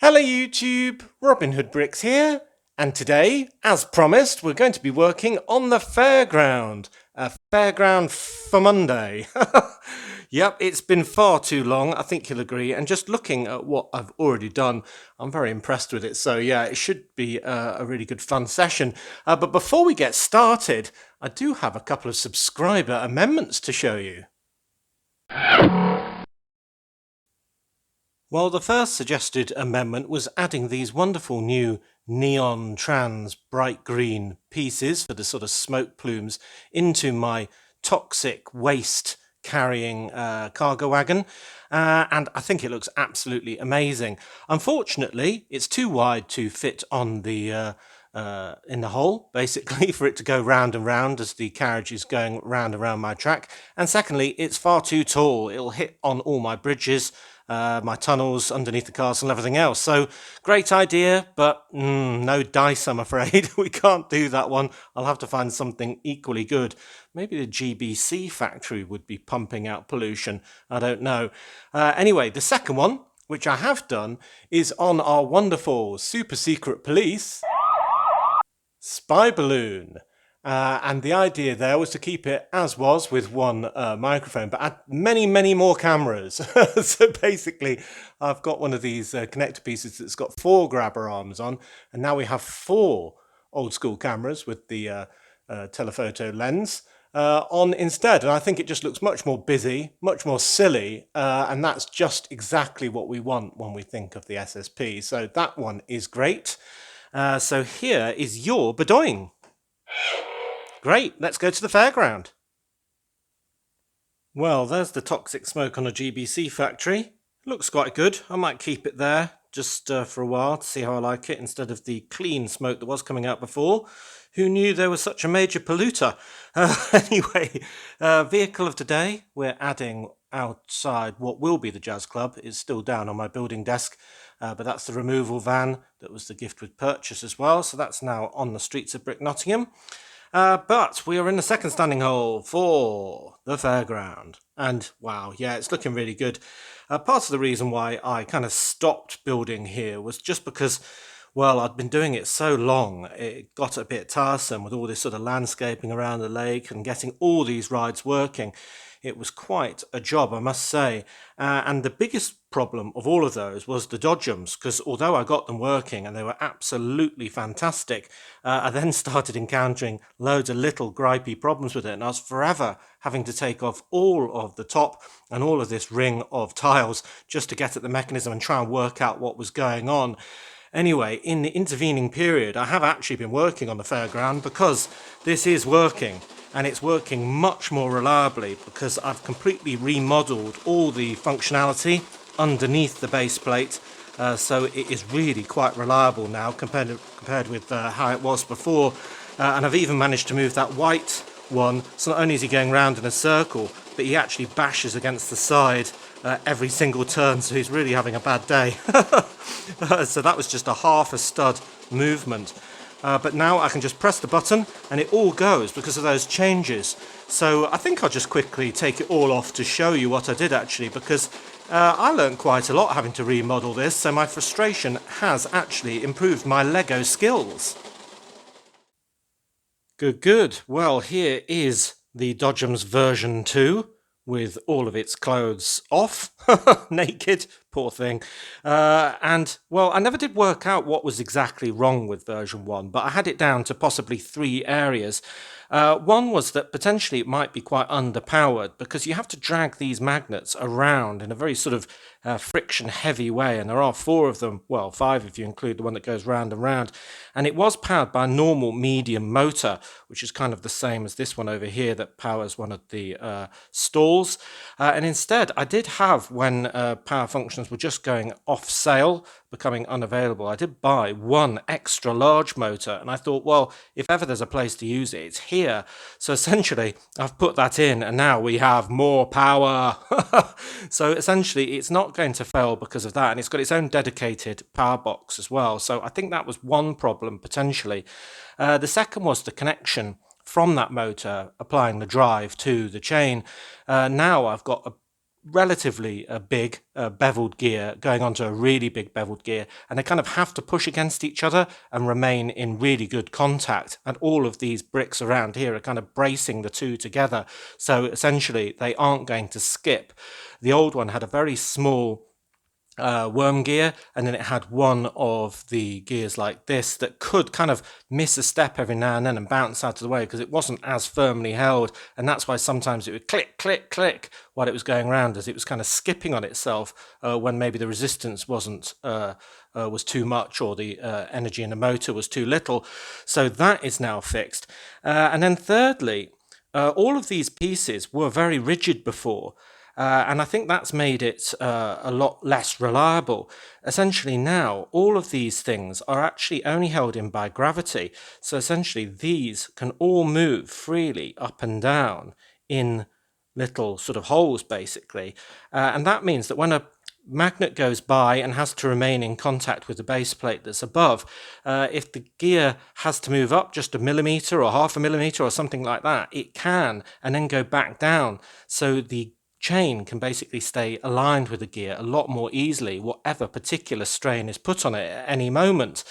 Hello YouTube, Robin Hood Bricks here, and today, as promised, we're going to be working on the Fairground. A Fairground for Monday. Yep, it's been far too long, I think you'll agree, and just looking at what I've already done, I'm very impressed with it. So yeah, it should be a really good fun session. But before we get started, I do have a couple of subscriber amendments to show you. Well, the first suggested amendment was adding these wonderful new neon trans bright green pieces for the sort of smoke plumes into my toxic waste carrying cargo wagon, and I think it looks absolutely amazing. Unfortunately, it's too wide to fit on the in the hole, basically, for it to go round and round as the carriage is going round and round my track. And secondly, it's far too tall. It'll hit on all my bridges, my tunnels underneath the castle and everything else. So great idea, but no dice, I'm afraid. We can't do that one. I'll have to find something equally good. Maybe the GBC factory would be pumping out pollution. I don't know. Anyway, the second one, which I have done, is on our wonderful super secret police spy balloon. And the idea there was to keep it as was with one microphone, but add many more cameras. So basically, I've got one of these connector pieces that's got 4 grabber arms on, and now we have 4 old school cameras with the telephoto lens on instead. And I think it just looks much more busy, much more silly, and that's just exactly what we want when we think of the SSP. So that one is great. So here is your bedoing. Great, let's go to the fairground. Well, there's the toxic smoke on a GBC factory. Looks quite good. I might keep it there just for a while to see how I like it instead of the clean smoke that was coming out before. Who knew there was such a major polluter? Anyway, vehicle of today, we're adding outside what will be the jazz club. It's still down on my building desk, but that's the removal van that was the gift with purchase as well. So that's now on the streets of Brick Nottingham. But we are in the second standing hole for the fairground. And wow, yeah, it's looking really good. Part of the reason why I kind of stopped building here was just because, well, I'd been doing it so long, it got a bit tiresome with all this sort of landscaping around the lake and getting all these rides working. It was quite a job, I must say. And the biggest problem of all of those was the dodgems, because although I got them working and they were absolutely fantastic, I then started encountering loads of little gripey problems with it, and I was forever having to take off all of the top and all of this ring of tiles just to get at the mechanism and try and work out what was going on. Anyway, in the intervening period, I have actually been working on the fairground because this is working. And it's working much more reliably because I've completely remodeled all the functionality underneath the base plate. So it is really quite reliable now compared with how it was before. And I've even managed to move that white one. So not only is he going round in a circle, but he actually bashes against the side every single turn. So he's really having a bad day. So that was just a half a stud movement. But now I can just press the button and it all goes because of those changes. So I think I'll just quickly take it all off to show you what I did actually, because I learned quite a lot having to remodel this, so my frustration has actually improved my Lego skills. Good. Well, here is the Dodgems version 2 with all of its clothes off, naked, poor thing. And, well, I never did work out what was exactly wrong with version 1, but I had it down to possibly 3 areas. One was that potentially it might be quite underpowered because you have to drag these magnets around in a very sort of friction-heavy way, and there are 4 of them, well, 5 if you include the one that goes round and round, and it was powered by a normal medium motor, which is kind of the same as this one over here that powers one of the stalls, and instead I did have, when power functions were just going off sale, becoming unavailable, I did buy one extra large motor, and I thought, well, if ever there's a place to use it, it's here. So essentially I've put that in and now we have more power. So essentially it's not going to fail because of that, and it's got its own dedicated power box as well. So I think that was one problem potentially. The second was the connection from that motor applying the drive to the chain. Now I've got a relatively big beveled gear going onto a really big beveled gear, and they kind of have to push against each other and remain in really good contact, and all of these bricks around here are kind of bracing the two together, so essentially they aren't going to skip. The old one had a very small worm gear, and then it had one of the gears like this that could kind of miss a step every now and then and bounce out of the way because it wasn't as firmly held, and that's why sometimes it would click click click while it was going around, as it was kind of skipping on itself when maybe the resistance wasn't was too much, or the energy in the motor was too little. So that is now fixed. And then thirdly, all of these pieces were very rigid before, and I think that's made it a lot less reliable. Essentially now, all of these things are actually only held in by gravity. So essentially these can all move freely up and down in little sort of holes, basically. And that means that when a magnet goes by and has to remain in contact with the base plate that's above, if the gear has to move up just a millimeter or half a millimeter or something like that, it can, and then go back down. So the chain can basically stay aligned with the gear a lot more easily, whatever particular strain is put on it at any moment.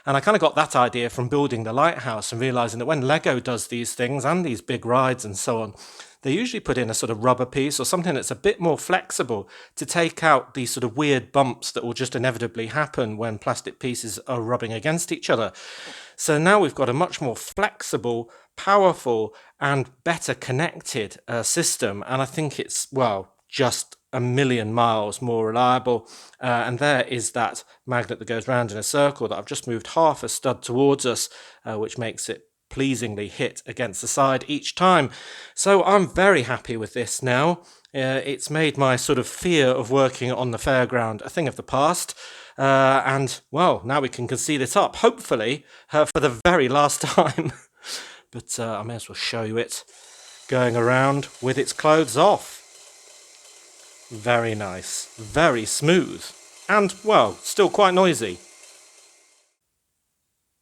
And I kind of got that idea from building the lighthouse and realizing that when Lego does these things and these big rides and so on, they usually put in a sort of rubber piece or something that's a bit more flexible to take out these sort of weird bumps that will just inevitably happen when plastic pieces are rubbing against each other. So now we've got a much more flexible, powerful, and better connected system. And I think it's, well, just a million miles more reliable. And there is that magnet that goes round in a circle that I've just moved half a stud towards us, which makes it pleasingly hit against the side each time. So I'm very happy with this now. It's made my sort of fear of working on the fairground a thing of the past. And, well, now we can conceal it up, hopefully, for the very last time. But I may as well show you it going around with its clothes off. Very nice, very smooth, and, well, still quite noisy.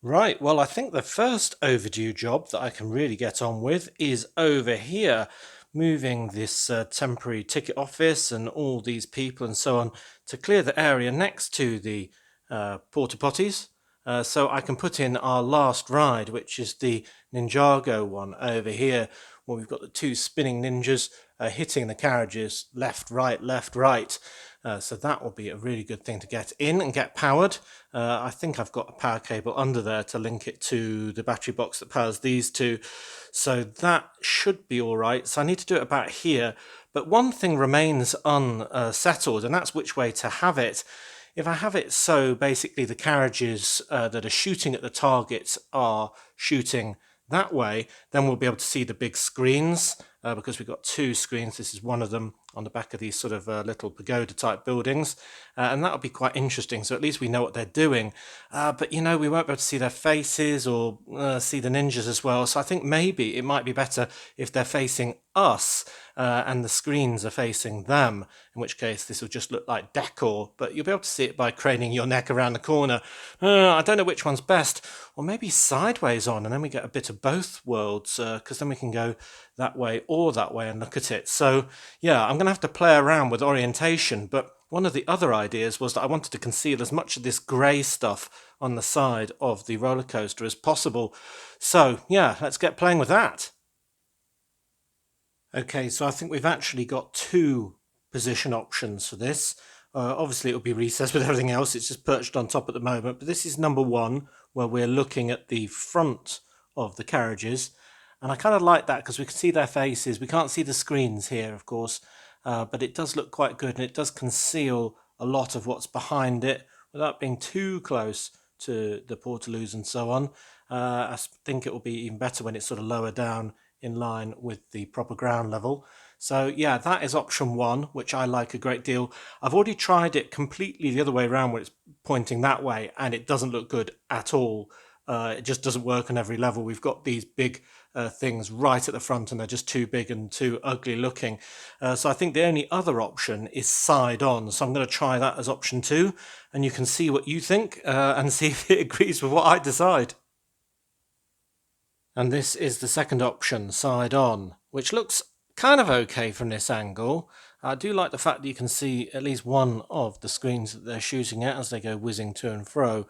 Right, well, I think the first overdue job that I can really get on with is over here, moving this temporary ticket office and all these people and so on to clear the area next to the porta potties, so I can put in our last ride, which is the Ninjago one over here, where we've got the two spinning ninjas hitting the carriages left, right. So that will be a really good thing to get in and get powered. I think I've got a power cable under there to link it to the battery box that powers these two. So that should be all right. So I need to do it about here. But one thing remains unsettled, and that's which way to have it. If I have it so basically the carriages that are shooting at the targets are shooting that way, then we'll be able to see the big screens, because we've got two screens. This is one of them on the back of these sort of little pagoda type buildings, and that'll be quite interesting, so at least we know what they're doing, but you know, we won't be able to see their faces or see the ninjas as well, so I think maybe it might be better if they're facing us and the screens are facing them, in which case this will just look like decor, but you'll be able to see it by craning your neck around the corner. I don't know which one's best, or maybe sideways on, and then we get a bit of both worlds, because then we can go that way or that way and look at it. So yeah, I'm going to have to play around with orientation, but one of the other ideas was that I wanted to conceal as much of this grey stuff on the side of the roller coaster as possible. So yeah, let's get playing with that. Okay, so I think we've actually got two position options for this. Obviously it'll be recessed with everything else, it's just perched on top at the moment, but this is number one, where we're looking at the front of the carriages, and I kind of like that because we can see their faces. We can't see the screens here, of course, but it does look quite good, and it does conceal a lot of what's behind it without being too close to the portaloos and so on. I think it will be even better when it's sort of lower down in line with the proper ground level. So yeah, that is option one, which I like a great deal. I've already tried it completely the other way around, where it's pointing that way, and it doesn't look good at all. It just doesn't work on every level. We've got these big things right at the front, and they're just too big and too ugly looking. So I think the only other option is side on. So I'm going to try that as option two, and you can see what you think and see if it agrees with what I decide. And this is the second option, side on, which looks kind of okay from this angle. I do like the fact that you can see at least one of the screens that they're shooting at as they go whizzing to and fro.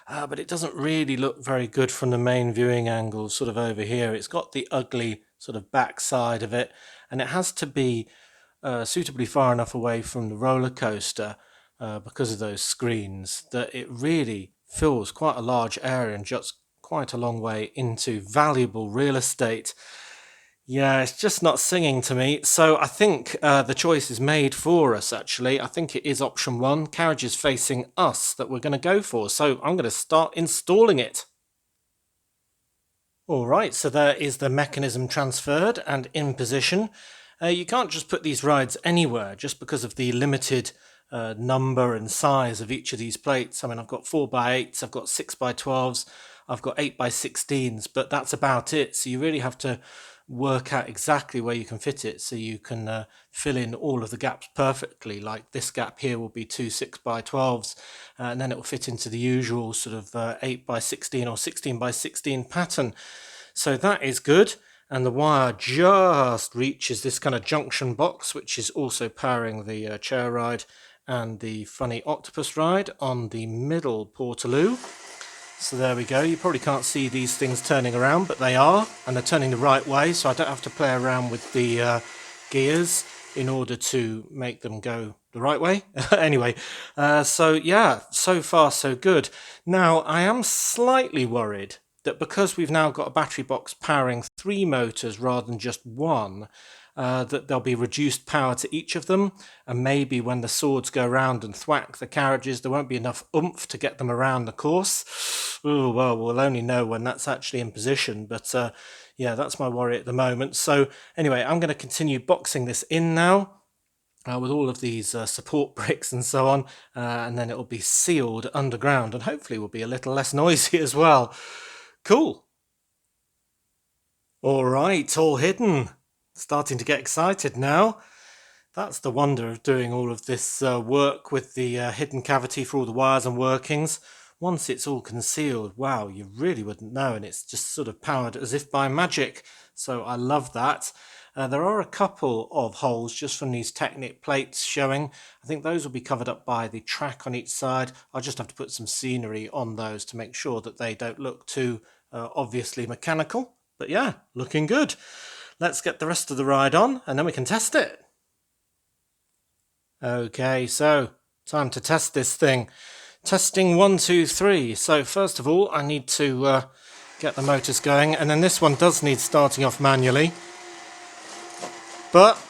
But it doesn't really look very good from the main viewing angle, sort of over here. It's got the ugly sort of back side of it, and it has to be suitably far enough away from the roller coaster because of those screens that it really fills quite a large area and juts quite a long way into valuable real estate. Yeah, it's just not singing to me. So I think the choice is made for us, actually. I think it is option one, carriages facing us, that we're going to go for. So I'm going to start installing it. All right, so there is the mechanism transferred and in position. You can't just put these rides anywhere just because of the limited number and size of each of these plates. I mean, I've got 4x8s, I've got 6x12s, I've got 8x16s, but that's about it. So you really have to work out exactly where you can fit it so you can fill in all of the gaps perfectly. Like this gap here will be two 6x12s, and then it will fit into the usual sort of 8x16 or 16x16 pattern. So that is good. And the wire just reaches this kind of junction box, which is also powering the chair ride and the funny octopus ride on the middle Portaloo. So there we go. You probably can't see these things turning around, but they are, and they're turning the right way, so I don't have to play around with the gears in order to make them go the right way. Anyway, so yeah, so far so good. Now, I am slightly worried that because we've now got a battery box powering 3 motors rather than just one, that there'll be reduced power to each of them, and maybe when the swords go around and thwack the carriages, there won't be enough oomph to get them around the course. Oh, well, we'll only know when that's actually in position, but yeah, that's my worry at the moment. So anyway, I'm going to continue boxing this in now with all of these support bricks and so on, and then it'll be sealed underground, and hopefully will be a little less noisy as well. Cool. All right, all hidden. Starting to get excited now. That's the wonder of doing all of this work with the hidden cavity for all the wires and workings. Once it's all concealed, wow, you really wouldn't know, and it's just sort of powered as if by magic. So I love that. There are a couple of holes just from these Technic plates showing. I think those will be covered up by the track on each side. I'll just have to put some scenery on those to make sure that they don't look too obviously mechanical. But yeah, looking good. Let's get the rest of the ride on and then we can test it. Okay, so time to test this thing. Testing 1, 2, 3. So first of all, I need to get the motors going, and then this one does need starting off manually. But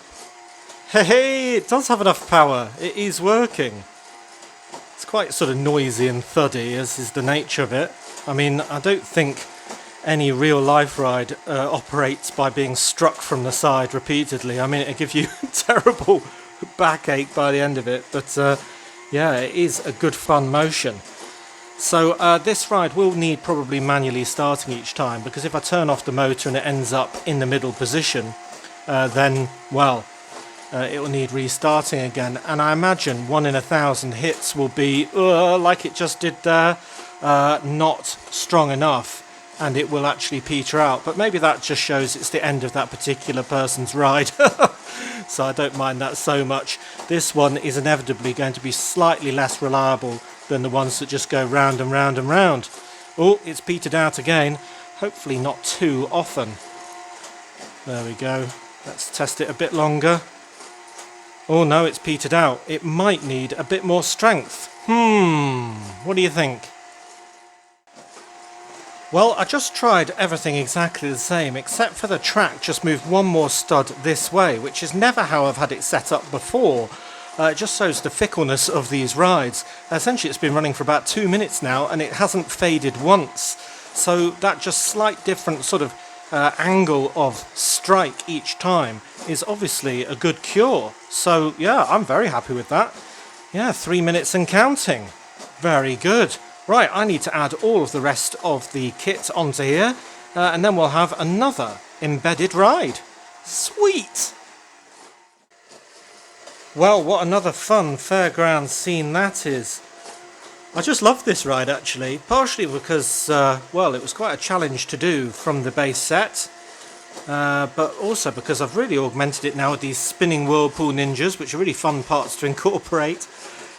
hey, it does have enough power. It is working. It's quite sort of noisy and thuddy, as is the nature of it. I mean, I don't think any real life ride operates by being struck from the side repeatedly. I mean, it'll give you terrible backache by the end of it, but yeah, it is a good fun motion. So this ride will need probably manually starting each time, because if I turn off the motor and it ends up in the middle position, then, well, it will need restarting again. And I imagine 1 in 1,000 hits will be, like it just did there, not strong enough, and it will actually peter out. But maybe that just shows it's the end of that particular person's ride. So I don't mind that so much. This one is inevitably going to be slightly less reliable than the ones that just go round and round and round. Oh, it's petered out again. Hopefully not too often. There we go. Let's test it a bit longer. Oh no, it's petered out. It might need a bit more strength. What do you think? Well, I just tried everything exactly the same, except for the track just moved one more stud this way, which is never how I've had it set up before. It just shows the fickleness of these rides. Essentially, it's been running for about 2 minutes now, and it hasn't faded once. So that just slight different sort of angle of strike each time is obviously a good cure. So yeah, I'm very happy with that. Yeah, 3 minutes and counting. Very good. Right, I need to add all of the rest of the kit onto here, and then we'll have another embedded ride. Sweet! Well, what another fun fairground scene that is. I just love this ride actually, partially because, well, it was quite a challenge to do from the base set. but also because I've really augmented it now with these spinning whirlpool ninjas, which are really fun parts to incorporate.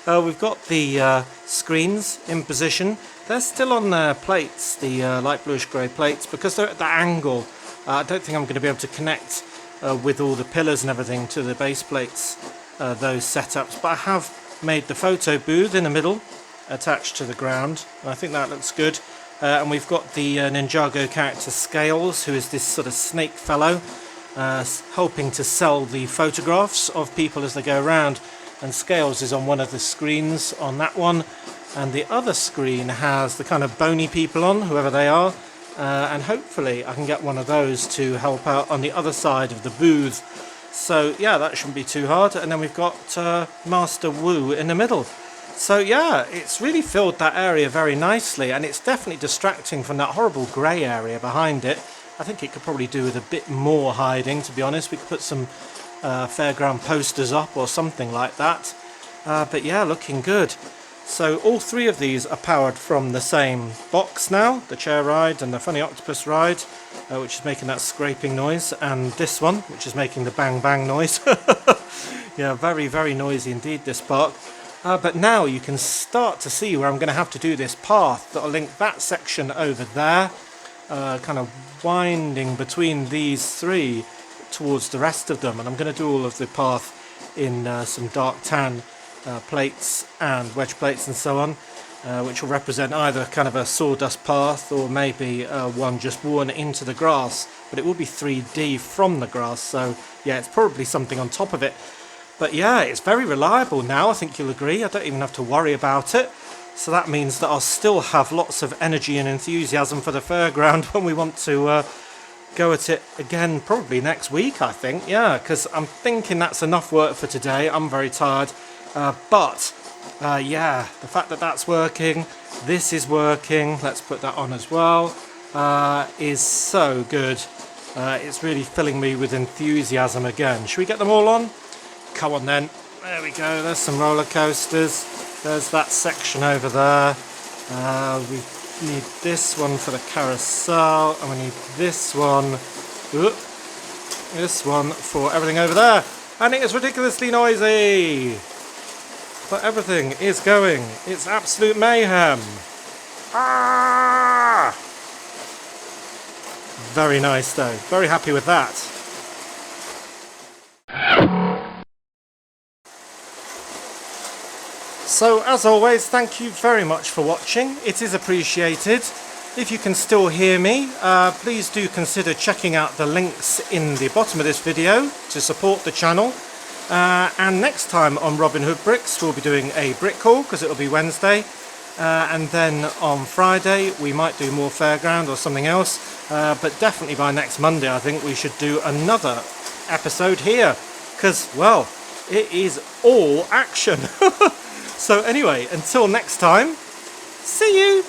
We've got the screens in position. They're still on their plates, the light bluish grey plates, because they're at that angle. I don't think I'm going to be able to connect with all the pillars and everything to the base plates, those setups, but I have made the photo booth in the middle attached to the ground, and I think that looks good. And we've got the Ninjago character Scales, who is this sort of snake fellow, helping to sell the photographs of people as they go around. And Scales is on one of the screens on that one, and the other screen has the kind of bony people on, whoever they are, and hopefully I can get one of those to help out on the other side of the booth. So yeah, that shouldn't be too hard. And then we've got Master Wu in the middle. So yeah, it's really filled that area very nicely, and it's definitely distracting from that horrible grey area behind it. I think it could probably do with a bit more hiding, to be honest. We could put some Fairground posters up or something like that. But yeah, looking good. So all three of these are powered from the same box now, the chair ride and the funny octopus ride, which is making that scraping noise, and this one, which is making the bang bang noise. Yeah, very, very noisy indeed, this park. But now you can start to see where I'm going to have to do this path that will link that section over there, kind of winding between these three towards the rest of them. And I'm going to do all of the path in some dark tan plates and wedge plates and so on, which will represent either kind of a sawdust path or maybe one just worn into the grass. But it will be 3D from the grass, so yeah, it's probably something on top of it. But yeah, it's very reliable now, I think you'll agree. I don't even have to worry about it. So that means that I'll still have lots of energy and enthusiasm for the fairground when we want to go at it again, probably next week, I think. Yeah, because I'm thinking that's enough work for today. I'm very tired. But yeah, the fact that that's working, this is working, let's put that on as well, is so good. It's really filling me with enthusiasm again. Should we get them all on? Come on then, there we go, there's some roller coasters, there's that section over there, we need this one for the carousel, and we need this one for everything over there, and it is ridiculously noisy, but everything is going, it's absolute mayhem. Ah! Very nice though, very happy with that. So as always, thank you very much for watching, it is appreciated. If you can still hear me, please do consider checking out the links in the bottom of this video to support the channel. And next time on Robin Hood Bricks we'll be doing a brick haul, because it'll be Wednesday. And then on Friday we might do more Fairground or something else. But definitely by next Monday I think we should do another episode here. Because, well, it is all action. So anyway, until next time, see you!